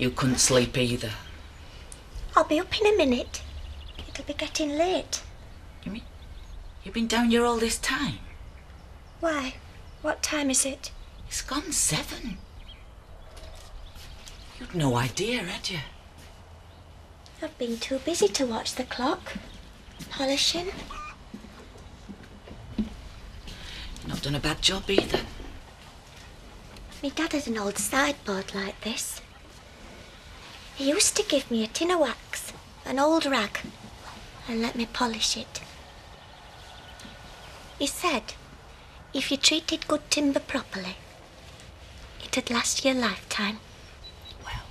You couldn't sleep either. I'll be up in a minute. It'll be getting late. You mean you've been down here all this time? Why? What time is it? It's gone 7. You'd no idea, had you? I've been too busy to watch the clock. Polishing. You've not done a bad job either. Me dad had an old sideboard like this. He used to give me a tin of wax, an old rag, and let me polish it. He said, if you treated good timber properly, it'd last you a lifetime. Well,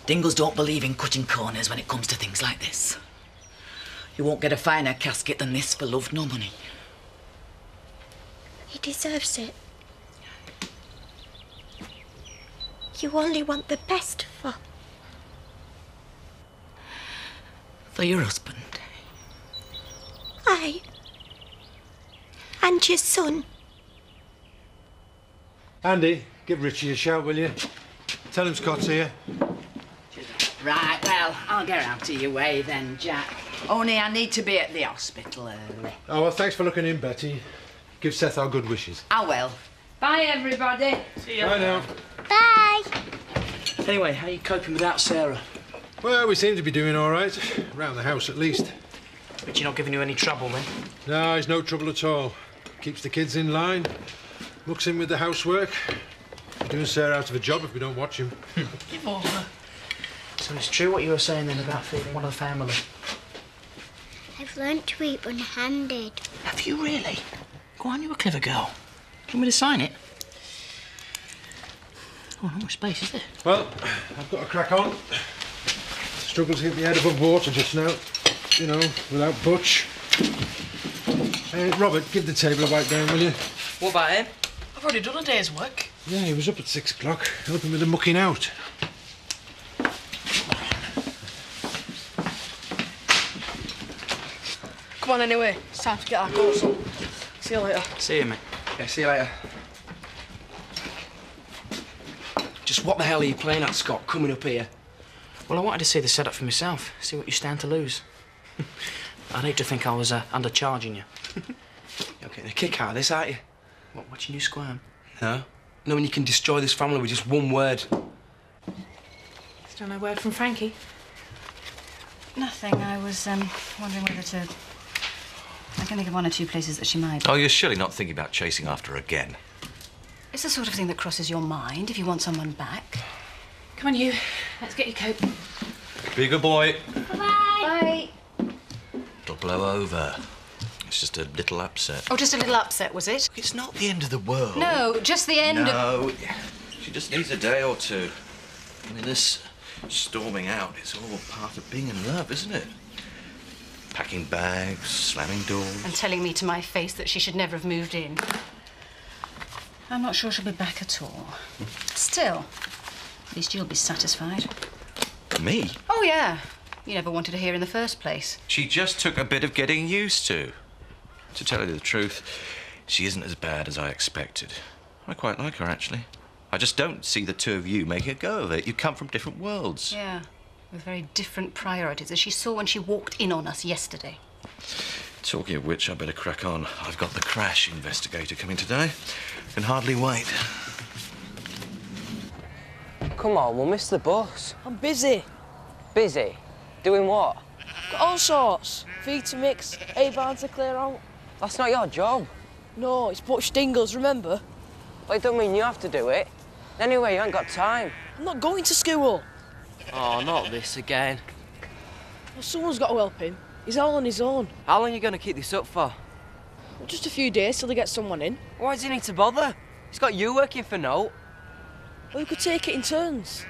Dingles don't believe in cutting corners when it comes to things like this. You won't get a finer casket than this for love nor money. He deserves it. You only want the best for your husband. Aye. And your son. Andy, give Richie a shout, will you? Tell him Scott's here. Right, well, I'll get out of your way then, Jack. Only I need to be at the hospital early. Oh, well, thanks for looking in, Betty. Give Seth our good wishes. I will. Bye, everybody. See ya. Bye now. Bye. Anyway, how are you coping without Sarah? Well, we seem to be doing all right. Around the house, at least. But you're not giving you any trouble, then? No, he's no trouble at all. Keeps the kids in line. Looks in with the housework. We're doing Sarah out of a job if we don't watch him. Give over. So it's true what you were saying then about feeding one of the family? I've learnt to eat one-handed. Have you really? Go on, you're a clever girl. Do you want me to sign it? Oh, how much space is there? Well, I've got to crack on. Struggle to get my head above water just now. You know, without Butch. Robert, give the table a wipe down, will you? What about him? I've already done a day's work. Yeah, he was up at 6 o'clock, helping with the mucking out. Come on anyway, it's time to get our course on. See you later. See you, mate. Yeah, see you later. Just what the hell are you playing at, Scott, coming up here? Well, I wanted to see the setup for myself, see what you stand to lose. I'd hate to think I was undercharging you. You're getting a kick out of this, aren't you? What, watching you squirm? No. Knowing you can destroy this family with just one word. Still no word from Frankie? Nothing. I was wondering whether to... I can think of one or two places that she might. Oh, you're surely not thinking about chasing after her again? It's the sort of thing that crosses your mind if you want someone back. Come on, you. Let's get your coat. Be a good boy. Bye. It'll blow over. It's just a little upset. Oh, just a little upset, was it? It's not the end of the world. No, just the end of... No, she just needs a day or two. I mean, this storming out, it's all part of being in love, isn't it? Packing bags, slamming doors. And telling me to my face that she should never have moved in. I'm not sure she'll be back at all. Still, at least you'll be satisfied. Me? Oh, yeah. You never wanted her here in the first place. She just took a bit of getting used to. To tell you the truth, she isn't as bad as I expected. I quite like her, actually. I just don't see the two of you making a go of it. You come from different worlds. Yeah, with very different priorities, as she saw when she walked in on us yesterday. Talking of which, I better crack on. I've got the crash investigator coming today. Can hardly wait. Come on, we'll miss the bus. I'm busy. Busy? Doing what? Got all sorts. Feed to mix, A-barn to clear out. That's not your job. No, it's Butch Dingle's, remember? Well, it don't mean you have to do it. Anyway, you ain't got time. I'm not going to school. Oh, not this again. Well, someone's got to help him. He's all on his own. How long are you going to keep this up for? Well, just a few days till they get someone in. Why does he need to bother? He's got you working for Note. Well, we could take it in turns.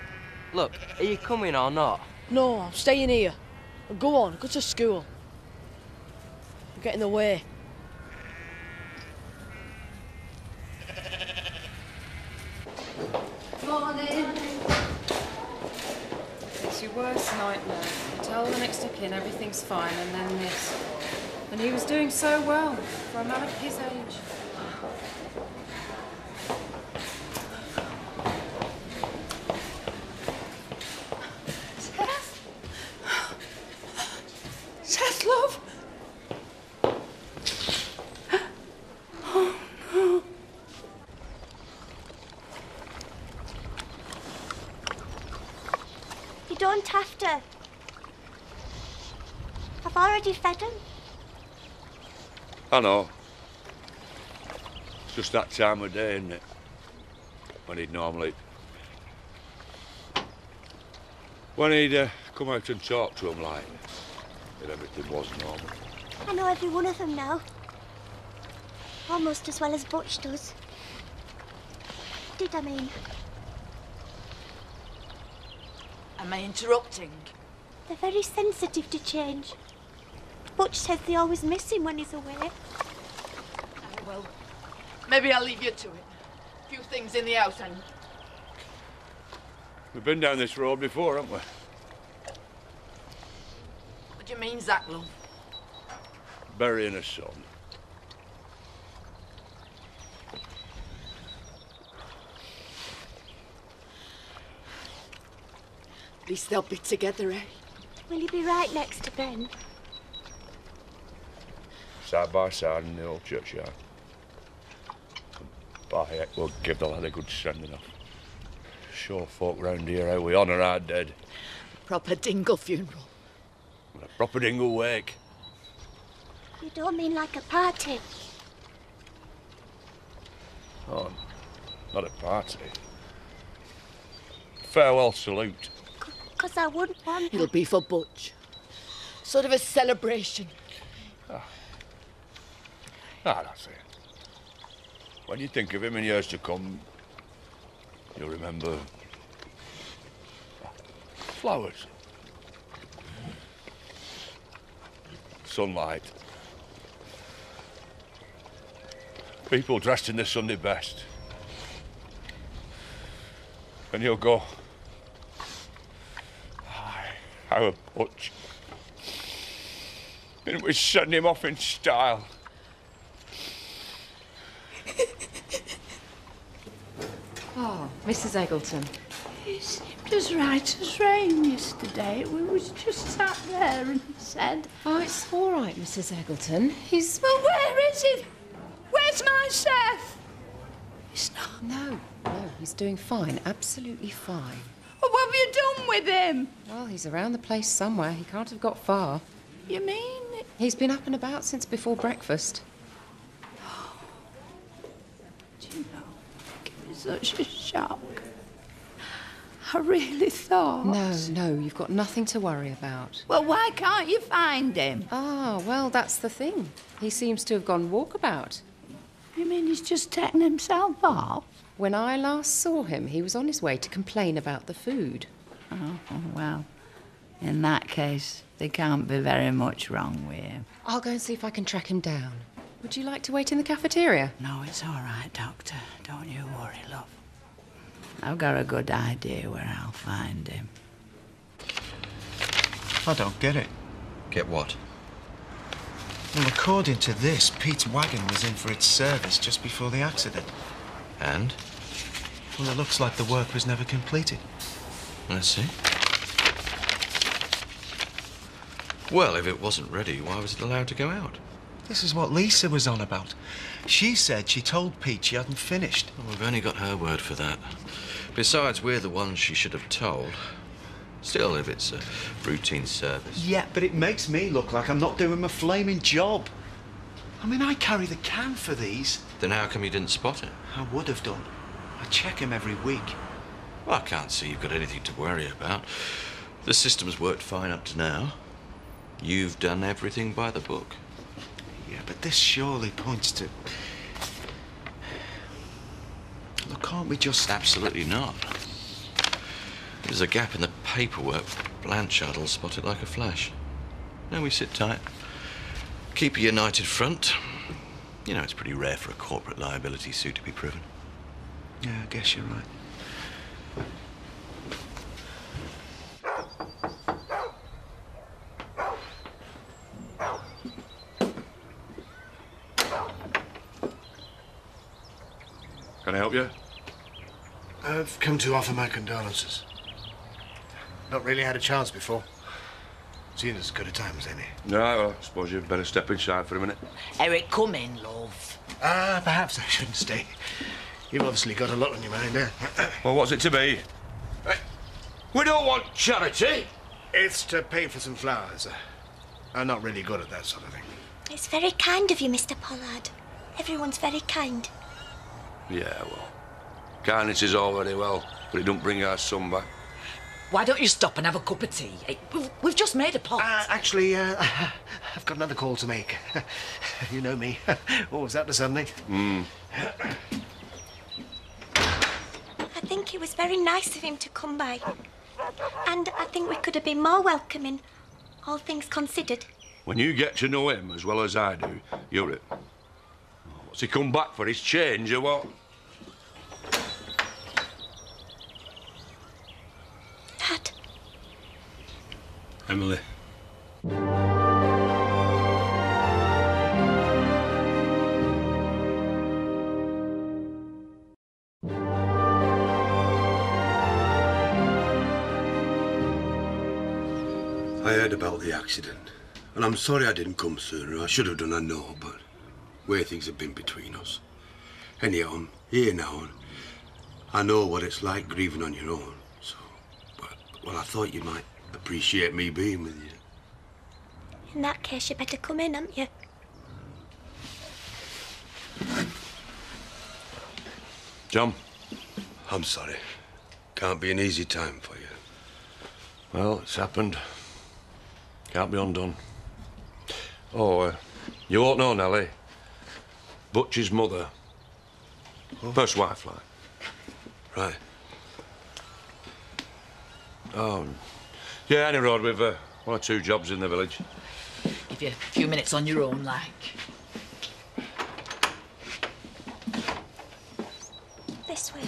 Look, are you coming or not? No, I'm staying here. Well, go on, go to school. I'm getting in the way. Morning. It's your worst nightmare. You tell the next of kin everything's fine, and then this. And he was doing so well for a man of his age. don't have to. I've already fed him. I know. It's just that time of day, isn't it? When he'd normally... When he'd come out and talk to him like that everything was normal. I know every one of them now. Almost as well as Butch does. I mean? Am I interrupting? They're very sensitive to change. Butch says they always miss him when he's away. Oh, well, maybe I'll leave you to it. A few things in the house and... We've been down this road before, haven't we? What do you mean, Zach, love? Burying a son. At least they'll be together, eh? Will you be right next to Ben? Side by side in the old churchyard. By heck, we'll give the lad a good sending off. Show folk round here how we honour our dead. Proper dingle funeral. And a proper dingle wake. You don't mean like a party? Oh, not a party. Farewell salute. 'Cause I wouldn't want... It'll be for Butch. Sort of a celebration. Ah, that's it. When you think of him in years to come, you'll remember... flowers. Sunlight. People dressed in their Sunday best. And you'll go... How Butch. And we're setting him off in style. Oh, Mrs. Eggleton. It seemed as right as rain yesterday. We was just sat there and said... Oh, it's all right, Mrs. Eggleton. He's... Well, where is it? Where's my chef? It's not... No, he's doing fine. Absolutely fine. Well, what have you done with him? Well, he's around the place somewhere. He can't have got far. You mean? He's been up and about since before breakfast. Do you know, it gave me such a shock. I really thought... No, you've got nothing to worry about. Well, why can't you find him? Ah, well, that's the thing. He seems to have gone walkabout. You mean he's just taken himself off? When I last saw him, he was on his way to complain about the food. Oh, well, in that case, there can't be very much wrong with him. I'll go and see if I can track him down. Would you like to wait in the cafeteria? No, it's all right, Doctor. Don't you worry, love. I've got a good idea where I'll find him. I don't get it. Get what? Well, according to this, Pete's wagon was in for its service just before the accident. And? Well, it looks like the work was never completed. Let's see. Well, if it wasn't ready, why was it allowed to go out? This is what Lisa was on about. She said she told Pete she hadn't finished. Well, we've only got her word for that. Besides, we're the ones she should have told. Still, if it's a routine service... Yeah, but it makes me look like I'm not doing my flaming job. I mean, I carry the can for these. Then how come you didn't spot it? I would have done. I check him every week. Well, I can't see you've got anything to worry about. The system's worked fine up to now. You've done everything by the book. Yeah, but this surely points to... Look, can't we just... Absolutely not. There's a gap in the paperwork. Blanchard will spot it like a flash. Now we sit tight. Keep a united front. You know, it's pretty rare for a corporate liability suit to be proven. Yeah, I guess you're right. Can I help you? I've come to offer my condolences. Not really had a chance before. Seen as good a time as any. No, well, I suppose you'd better step inside for a minute. Eric, come in, love. Perhaps I shouldn't stay. You've obviously got a lot on your mind, eh? Well, what's it to be? Right. We don't want charity. It's to pay for some flowers. I'm not really good at that sort of thing. It's very kind of you, Mr. Pollard. Everyone's very kind. Yeah, well, kindness is all very well, but it don't bring our son back. Why don't you stop and have a cup of tea? Hey, we've just made a pot. Actually, I've got another call to make. You know me. Always up to something. I think it was very nice of him to come by. And I think we could have been more welcoming, all things considered. When you get to know him as well as I do, you're it. What's he come back for? His change or what? Dad. Emily. I heard about the accident, and I'm sorry I didn't come sooner. I should have done, I know, but way things have been between us. Anyhow, I'm here now, and I know what it's like grieving on your own, so... Well, I thought you might appreciate me being with you. In that case, you better come in, haven't you? John. I'm sorry. Can't be an easy time for you. Well, it's happened. Can't be undone. Oh, you won't know, Nellie. Butch's mother. Oh. First wife, like. Right. Oh, yeah, any road with one or two jobs in the village. Give you a few minutes on your own, like. This way.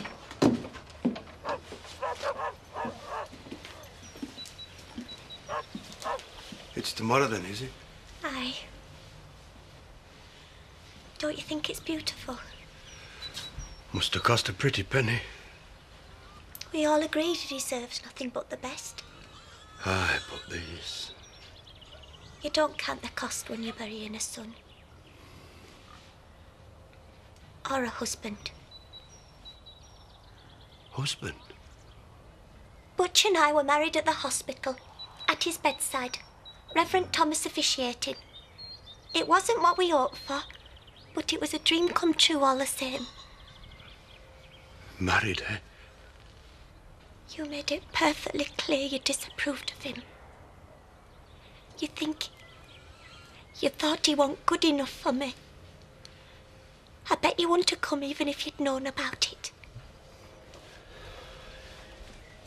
It's tomorrow then, is it? Aye. Don't you think it's beautiful? Must have cost a pretty penny. We all agree he deserves nothing but the best. Aye, but these... You don't count the cost when you're burying a son. Or a husband. Husband? Butch and I were married at the hospital, at his bedside. Reverend Thomas officiating. It wasn't what we hoped for, but it was a dream come true all the same. Married, eh? You made it perfectly clear you disapproved of him. You thought he wasn't good enough for me. I bet you wouldn't have come even if you'd known about it.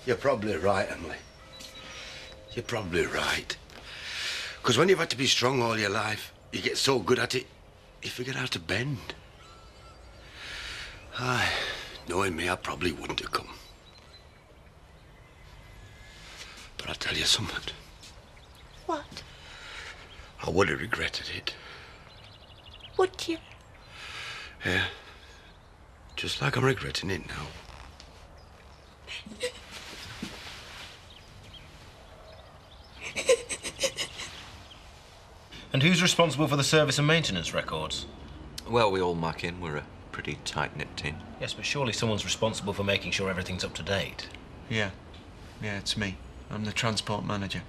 You're probably right, Emily. You're probably right. Because when you've had to be strong all your life, you get so good at it, you forget how to bend. Aye, knowing me, I probably wouldn't have come. But I'll tell you something. What? I would have regretted it. Would you? Yeah. Just like I'm regretting it now. And who's responsible for the service and maintenance records? Well, we all muck in. We're a pretty tight-knit team. Yes, but surely someone's responsible for making sure everything's up to date. Yeah, it's me. I'm the transport manager.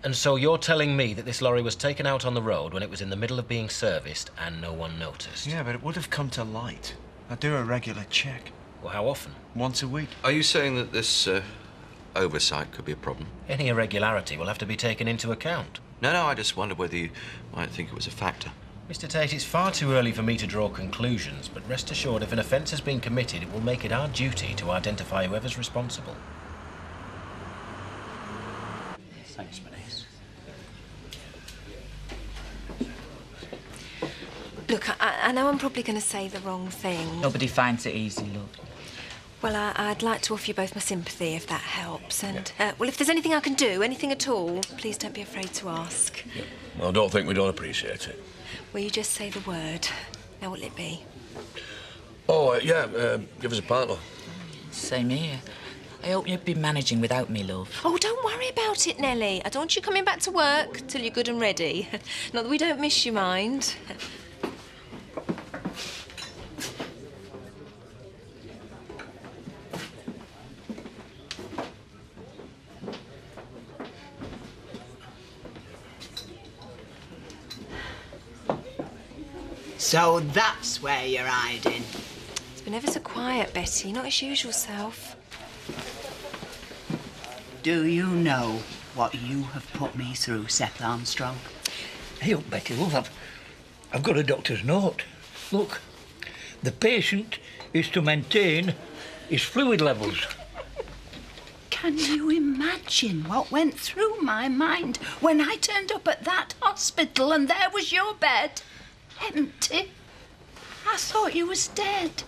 And so you're telling me that this lorry was taken out on the road when it was in the middle of being serviced and no one noticed? Yeah, but it would have come to light. I do a regular check. Well, how often? Once a week. Are you saying that this oversight could be a problem? Any irregularity will have to be taken into account. No, I just wondered whether you might think it was a factor. Mr. Tate, it's far too early for me to draw conclusions, but rest assured if an offence has been committed, it will make it our duty to identify whoever's responsible. Thanks, Bernice. Look, I know I'm probably going to say the wrong thing. Nobody finds it easy, look. Well, I'd like to offer you both my sympathy, if that helps. And, well, if there's anything I can do, anything at all, please don't be afraid to ask. Yeah. Well, I don't think we don't appreciate it. Will you just say the word? Now, what'll it be? Oh, give us a partner. Same here. I hope you've been managing without me, love. Oh, don't worry about it, Nellie. I don't want you coming back to work till you're good and ready. Not that we don't miss you, mind. So that's where you're hiding. It's been ever so quiet, Betty, not his usual self. Do you know what you have put me through, Seth Armstrong? Hey, look, Betty, love, I've got a doctor's note. Look, the patient is to maintain his fluid levels. Can you imagine what went through my mind when I turned up at that hospital and there was your bed? Empty. I thought you was dead.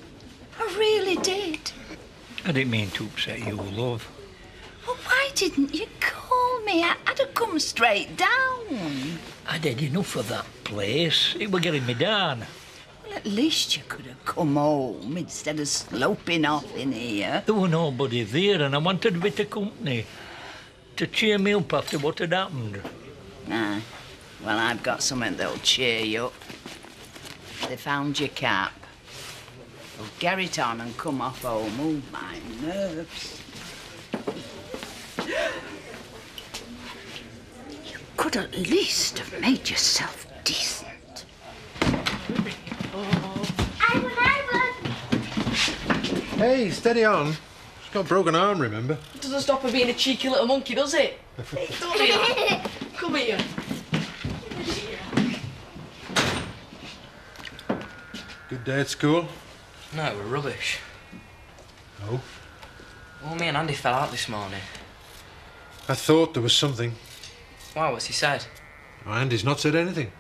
I really did. I didn't mean to upset you, love. Well, why didn't you call me? I'd have come straight down. I'd had enough of that place. It were getting me down. Well, at least you could have come home instead of sloping off in here. There were nobody there and I wanted a bit of company to cheer me up after what had happened. Nah. Well, I've got something that'll cheer you up. They found your cap. Well, get it on and come off home. Oh, my nerves. You could at least have made yourself decent. Hey, steady on. She's got a broken arm, remember? It doesn't stop her being a cheeky little monkey, does it? Don't do that. Come here. Good day at school? No, we're rubbish. Oh? Well, me and Andy fell out this morning. I thought there was something. Why, what's he said? Oh, Andy's not said anything.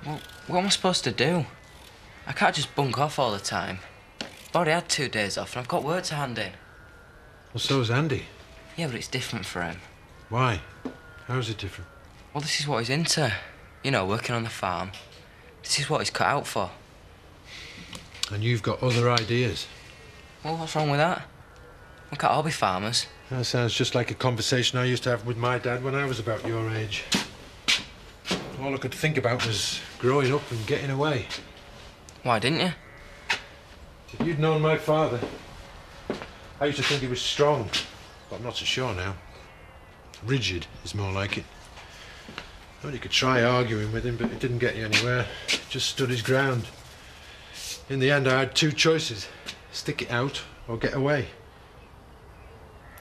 Well, what am I supposed to do? I can't just bunk off all the time. I've already had 2 days off and I've got work to hand in. Well, so's Andy. Yeah, but it's different for him. Why? How is it different? Well, this is what he's into. You know, working on the farm. This is what he's cut out for. And you've got other ideas. Well, what's wrong with that? We can't all be farmers. That sounds just like a conversation I used to have with my dad when I was about your age. All I could think about was growing up and getting away. Why didn't you? If you'd known my father, I used to think he was strong, but I'm not so sure now. Rigid is more like it. I mean, you could try arguing with him, but it didn't get you anywhere. He just stood his ground. In the end, I had 2 choices. Stick it out or get away.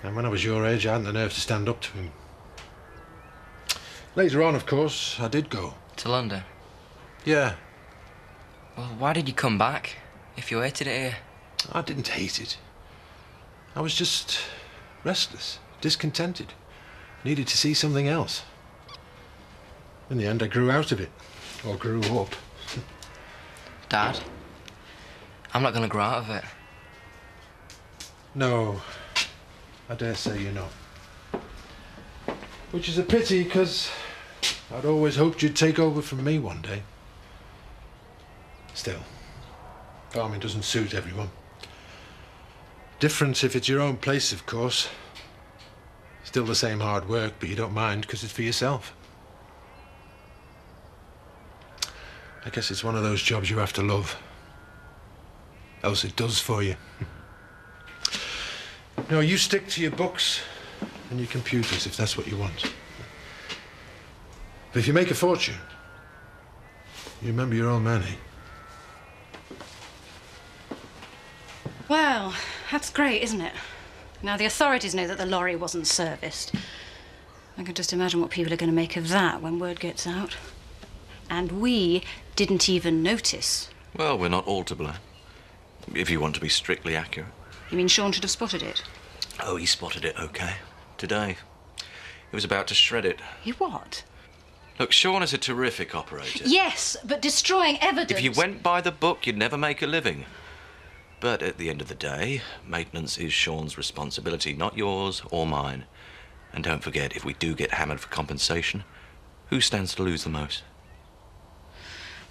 And when I was your age, I hadn't the nerve to stand up to him. Later on, of course, I did go. To London? Yeah. Well, why did you come back, if you hated it here? I didn't hate it. I was just restless, discontented. Needed to see something else. In the end, I grew out of it. Or grew up. Dad, I'm not going to grow out of it. No, I dare say you're not. Which is a pity, because I'd always hoped you'd take over from me one day. Still, farming doesn't suit everyone. Different if it's your own place, of course. Still the same hard work, but you don't mind because it's for yourself. I guess it's one of those jobs you have to love. Else it does for you. No, you stick to your books and your computers if that's what you want. But if you make a fortune, you remember your old man, eh? Well, that's great, isn't it? Now the authorities know that the lorry wasn't serviced. I can just imagine what people are going to make of that when word gets out. And we didn't even notice. Well, we're not all to blame. If you want to be strictly accurate. You mean Sean should have spotted it? Oh, he spotted it, okay. Today. He was about to shred it. He what? Look, Sean is a terrific operator. Yes, but destroying evidence... If you went by the book, you'd never make a living. But at the end of the day, maintenance is Sean's responsibility, not yours or mine. And don't forget, if we do get hammered for compensation, who stands to lose the most?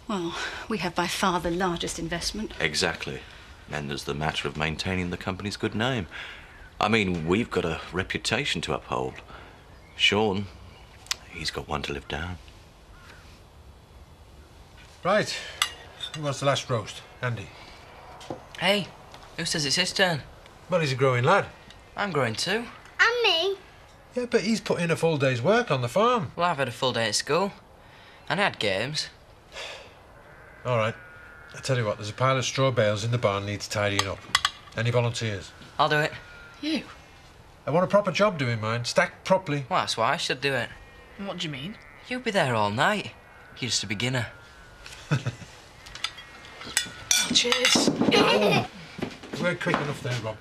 Well, we have by far the largest investment. Exactly. Then there's the matter of maintaining the company's good name. I mean, we've got a reputation to uphold. Sean, he's got one to live down. Right. Who wants the last roast? Andy? Hey, who says it's his turn? Well, he's a growing lad. I'm growing too. And me. Yeah, but he's put in a full day's work on the farm. Well, I've had a full day at school. And I had games. All right. I tell you what, there's a pile of straw bales in the barn needs tidying up. Any volunteers? I'll do it. You? I want a proper job doing mine, stacked properly. Well, that's why I should do it. What do you mean? You'll be there all night. You're just a beginner. Cheers. We're quick enough there, Rob.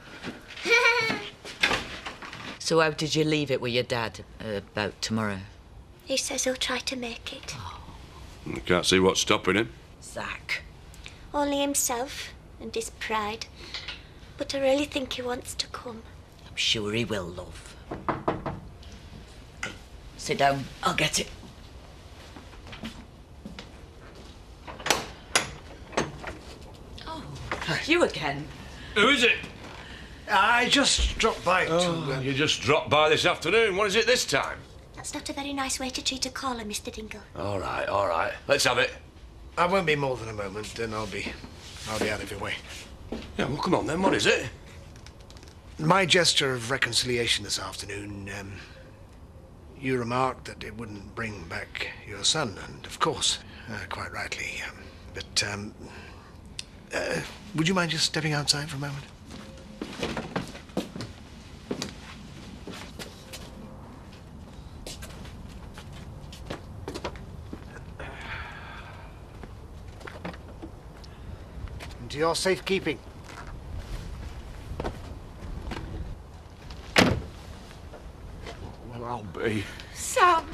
So how did you leave it with your dad about tomorrow? He says he'll try to make it. I can't see what's stopping him. Zach. Only himself and his pride. But I really think he wants to come. I'm sure he will, love. Sit down, I'll get it. Oh, you again? Who is it? I just dropped by You just dropped by this afternoon. What is it this time? That's not a very nice way to treat a caller, Mr. Dingle. All right, all right. Let's have it. I won't be more than a moment, then I'll be out of your way. Yeah, well, come on then. What is it? My gesture of reconciliation this afternoon, you remarked that it wouldn't bring back your son, and of course, quite rightly. Would you mind just stepping outside for a moment? To your safekeeping. Well, I'll be. Sam!